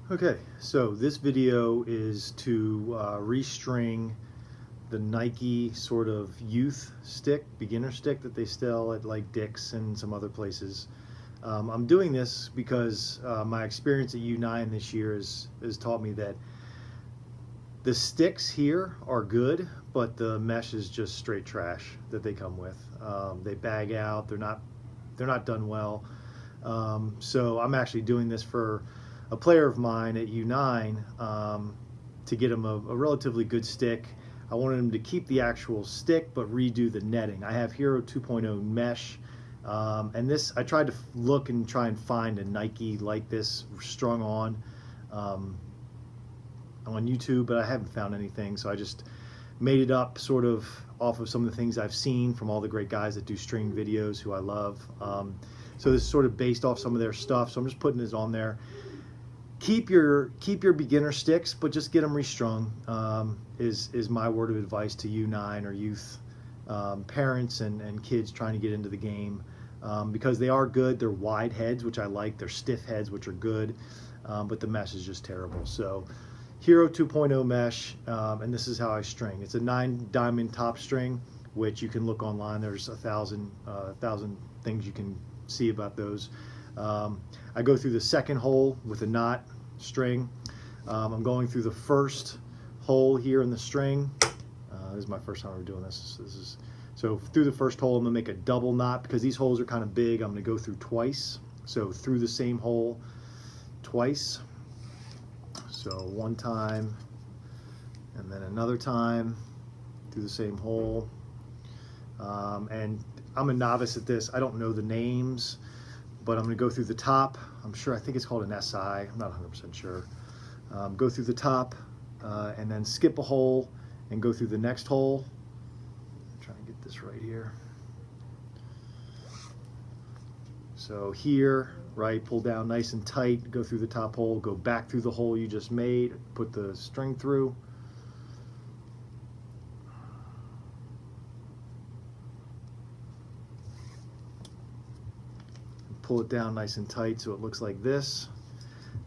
Okay, so this video is to restring the Nike sort of youth stick, beginner stick that they sell at like Dick's and some other places. I'm doing this because my experience at U9 this year has taught me that the sticks here are good, but the mesh is just straight trash that they come with. They bag out. They're not done well. So I'm actually doing this for a player of mine at U9 to get him a relatively good stick. I wanted him to keep the actual stick but redo the netting. I have Hero 2.0 mesh, and this I tried to look and try and find a Nike like this strung on YouTube, but I haven't found anything, so I just made it up sort of off of some of the things I've seen from all the great guys that do string videos who I love. So this is sort of based off some of their stuff, so I'm just putting this on there. Keep your beginner sticks, but just get them restrung, is my word of advice to U9 or youth parents and kids trying to get into the game, because they are good. They're wide heads, which I like. They're stiff heads, which are good, but the mesh is just terrible. So Hero 2.0 mesh, and this is how I string. It's a 9-diamond top string, which you can look online. There's a thousand things you can see about those. I go through the second hole with a knot string. I'm going through the first hole here in the string. This is my first time ever doing this. So through the first hole, I'm gonna make a double knot because these holes are kind of big. I'm gonna go through twice. So through the same hole twice. So one time and then another time through the same hole. And I'm a novice at this. I don't know the names, but I'm going to go through the top. I think it's called an SI. I'm not 100% sure. Go through the top and then skip a hole and go through the next hole. I'm trying to get this right here. So here, right, pull down nice and tight, go through the top hole, go back through the hole you just made, put the string through. Pull it down nice and tight so it looks like this.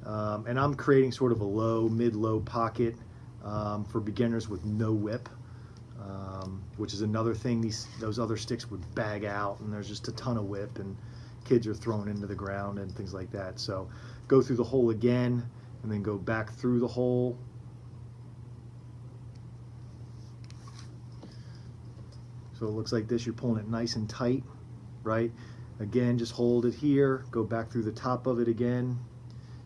And I'm creating sort of a mid-low pocket for beginners with no whip, which is another thing. Those other sticks would bag out and there's just a ton of whip and kids are thrown into the ground and things like that. So go through the hole again and then go back through the hole. So it looks like this. You're pulling it nice and tight, right? Again, just hold it here, go back through the top of it again.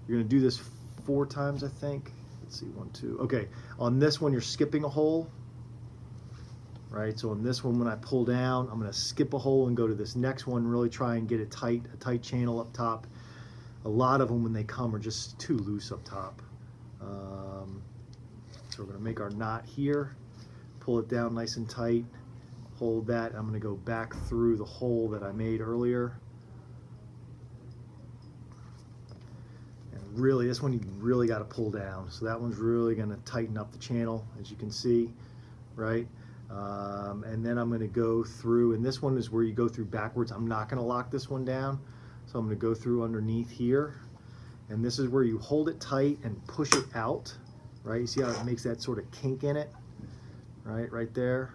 You're gonna do this 4 times, I think. Let's see, 1, 2. Okay, on this one, you're skipping a hole, right? So on this one, when I pull down, I'm gonna skip a hole and go to this next one, really try and get it tight, a tight channel up top. A lot of them, when they come, are just too loose up top. So we're gonna make our knot here, pull it down nice and tight, hold that. I'm going to go back through the hole that I made earlier. And really, this one you really got to pull down. So that one's really going to tighten up the channel, as you can see, right? And then I'm going to go through, and this one is where you go through backwards. I'm not going to lock this one down. So I'm going to go through underneath here. And this is where you hold it tight and push it out, right? You see how it makes that sort of kink in it, right there.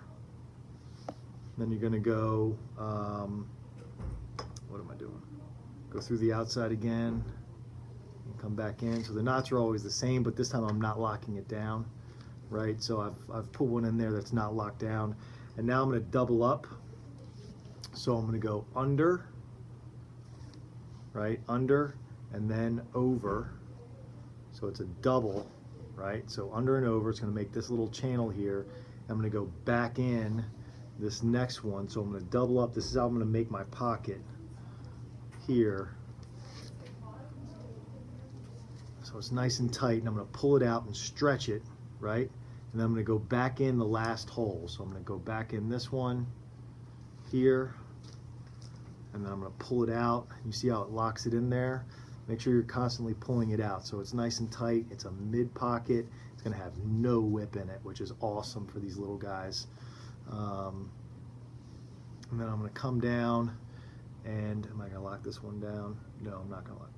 Then you're going to go, what am I doing? Go through the outside again and come back in. So the knots are always the same, but this time I'm not locking it down, right? So I've put one in there that's not locked down. And now I'm going to double up. So I'm going to go under, right? Under and then over. So it's a double, right? So under and over, it's going to make this little channel here. I'm going to go back in this next one, so I'm going to double up. This is how I'm going to make my pocket here. So it's nice and tight, and I'm going to pull it out and stretch it, right? And then I'm going to go back in the last hole. So I'm going to go back in this one here, and then I'm going to pull it out. You see how it locks it in there? Make sure you're constantly pulling it out. So it's nice and tight. It's a mid pocket. It's going to have no whip in it, which is awesome for these little guys. And then I'm going to come down and am I going to lock this one down? No, I'm not going to lock.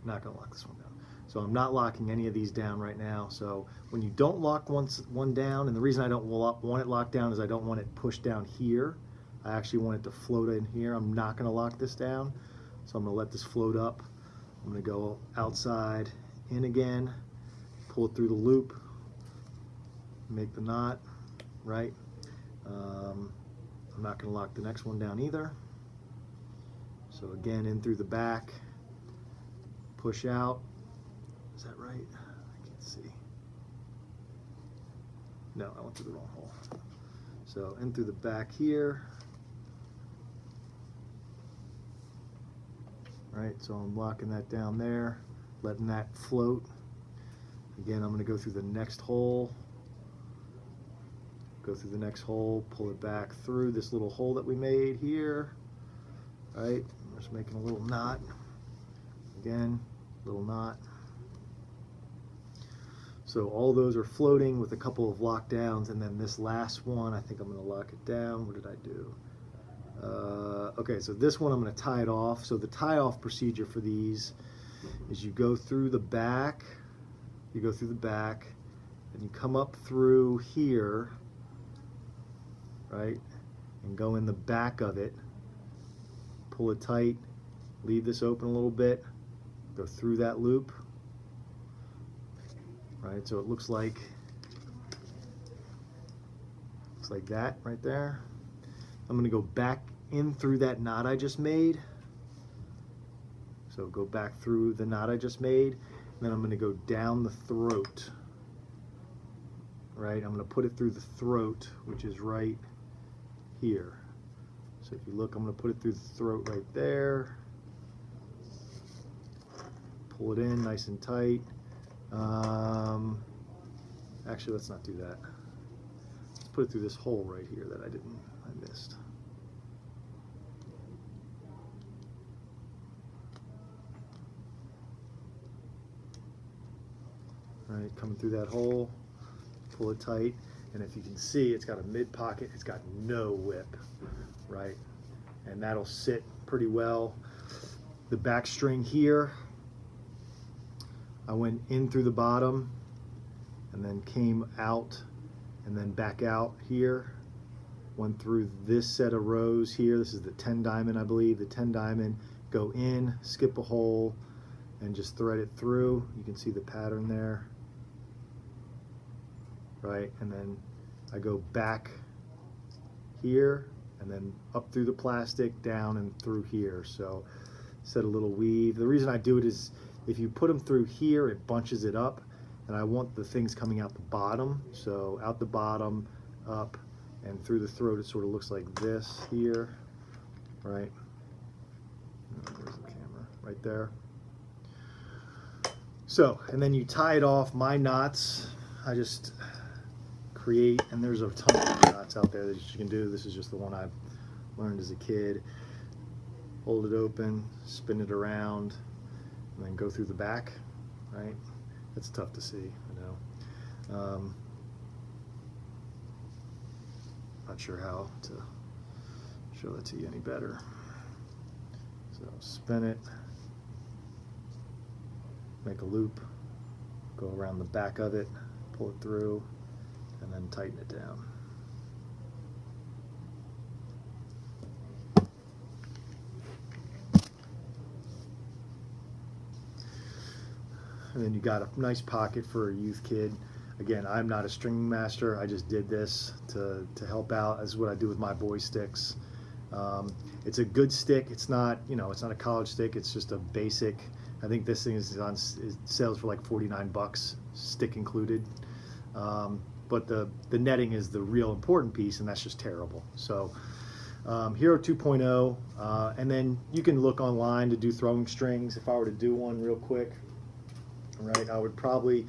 not gonna lock this one down. So I'm not locking any of these down right now. So when you don't lock one down, and the reason I don't want it locked down is I don't want it pushed down here. I actually want it to float in here. I'm not gonna lock this down. So I'm gonna let this float up. I'm gonna go outside, in again, pull it through the loop, make the knot, right? I'm not gonna lock the next one down either. So again, in through the back, push out. Is that right? I can't see. No, I went through the wrong hole. So in through the back here. Right, so I'm locking that down there, letting that float. Again, I'm gonna go through the next hole. Go through the next hole, pull it back through this little hole that we made here. Right, I'm just making a little knot. Again, little knot. So all those are floating with a couple of lockdowns, and then this last one, I think I'm gonna lock it down. What did I do? Okay, so this one I'm gonna tie it off. So the tie off procedure for these is you go through the back, and you come up through here, right, and go in the back of it, pull it tight, leave this open a little bit, go through that loop, right, so it looks like that right there. I'm gonna go back in through that knot I just made. So go back through the knot I just made, and then I'm gonna go down the throat, right? I'm gonna put it through the throat, which is right here. So if you look, I'm gonna put it through the throat right there. Pull it in nice and tight. Actually, let's not do that. Let's put it through this hole right here that I missed. Right, coming through that hole, pull it tight, and if you can see, it's got a mid pocket, it's got no whip, right? And that'll sit pretty well. The back string here, I went in through the bottom and then came out and then back out here. Went through this set of rows here. This is the 10 diamond, I believe. The 10 diamond, go in, skip a hole, and just thread it through. You can see the pattern there, right? And then I go back here and then up through the plastic, down and through here. So set a little weave. The reason I do it is if you put them through here, it bunches it up, and I want the things coming out the bottom. So out the bottom, up, and through the throat, it sort of looks like this here, right? There's the camera right there. So, and then you tie it off. My knots, I just create, and there's a ton of knots out there that you can do. This is just the one I learned as a kid. Hold it open, spin it around, and then go through the back, right? It's tough to see, you know. Not sure how to show that to you any better. So spin it, make a loop, go around the back of it, pull it through, and then tighten it down. And then you got a nice pocket for a youth kid. Again, I'm not a stringing master. I just did this to help out. This is what I do with my boy sticks. It's a good stick. It's not, you know, it's not a college stick. It's just a basic. I think this thing is on, it sells for like 49 bucks, stick included. But the netting is the real important piece, and that's just terrible. So Hero 2.0, and then you can look online to do throwing strings. If I were to do one real quick, right, I would probably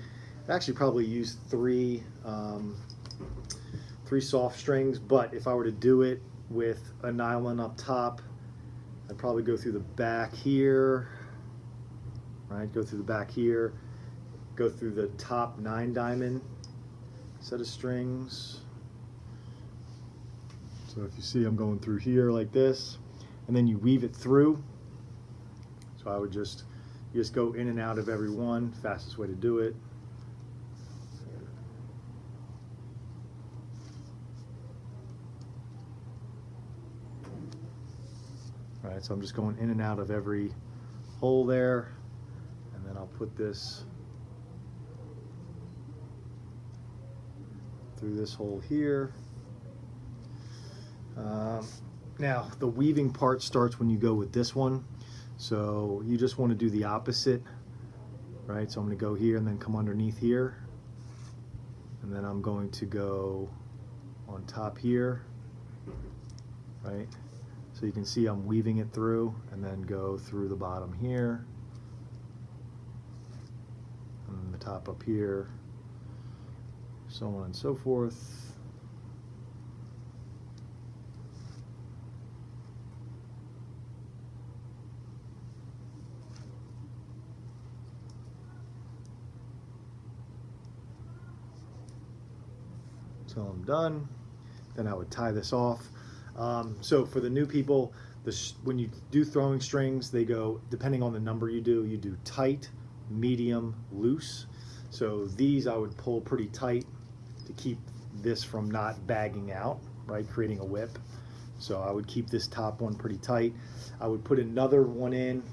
use three soft strings, but if I were to do it with a nylon up top, I'd probably go through the back here, right, go through the back here, go through the top 9 diamond set of strings. So if you see, I'm going through here like this, and then you weave it through. So I would just You just go in and out of every one, fastest way to do it. All right, so I'm just going in and out of every hole there, and then I'll put this through this hole here. Now, the weaving part starts when you go with this one, so you just want to do the opposite, right? So I'm going to go here and then come underneath here, and then I'm going to go on top here, right? So you can see I'm weaving it through, and then go through the bottom here, and then the top up here, so on and so forth. So I'm done. Then I would tie this off. So for the new people, when you do throwing strings, they go, depending on the number you do tight, medium, loose. So these I would pull pretty tight to keep this from not bagging out, right, creating a whip. So I would keep this top one pretty tight. I would put another one in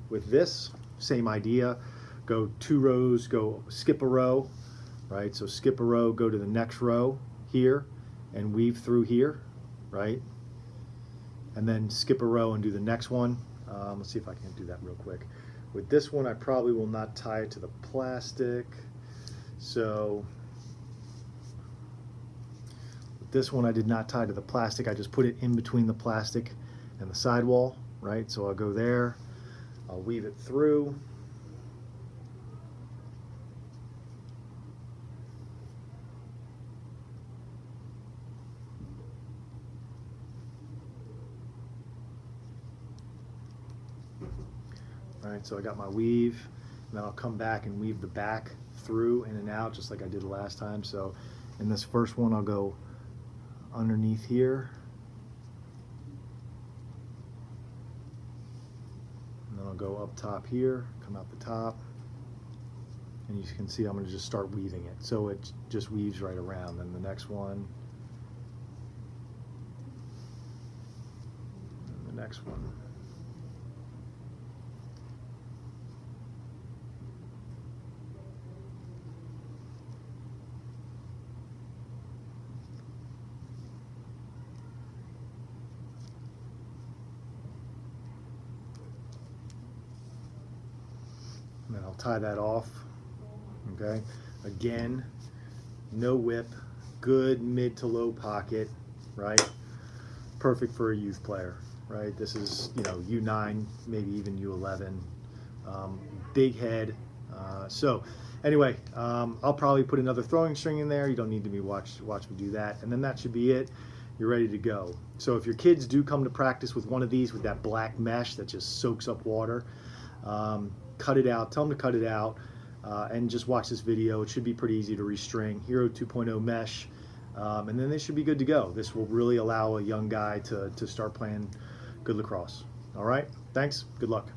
with this, same idea. Go 2 rows, go skip a row, right? So skip a row, go to the next row here, and weave through here, right? And then skip a row and do the next one. Let's see if I can do that real quick. With this one, I probably will not tie it to the plastic. So with this one, I did not tie to the plastic. I just put it in between the plastic and the sidewall, right? So I'll go there, I'll weave it through. All right, so I got my weave, and then I'll come back and weave the back through in and out just like I did the last time. So in this first one, I'll go underneath here, and then I'll go up top here, come out the top, and you can see I'm going to just start weaving it. So it just weaves right around. Then the next one, and the next one. And then I'll tie that off, okay? Again, no whip, good mid to low pocket, right? Perfect for a youth player, right? This is, you know, U9, maybe even U11, big head. So anyway, I'll probably put another throwing string in there. You don't need to watch me do that. And then that should be it. You're ready to go. So if your kids do come to practice with one of these with that black mesh that just soaks up water, cut it out, tell them to cut it out, and just watch this video. It should be pretty easy to restring. Hero 2.0 mesh, and then they should be good to go. This will really allow a young guy to start playing good lacrosse. All right, thanks, good luck.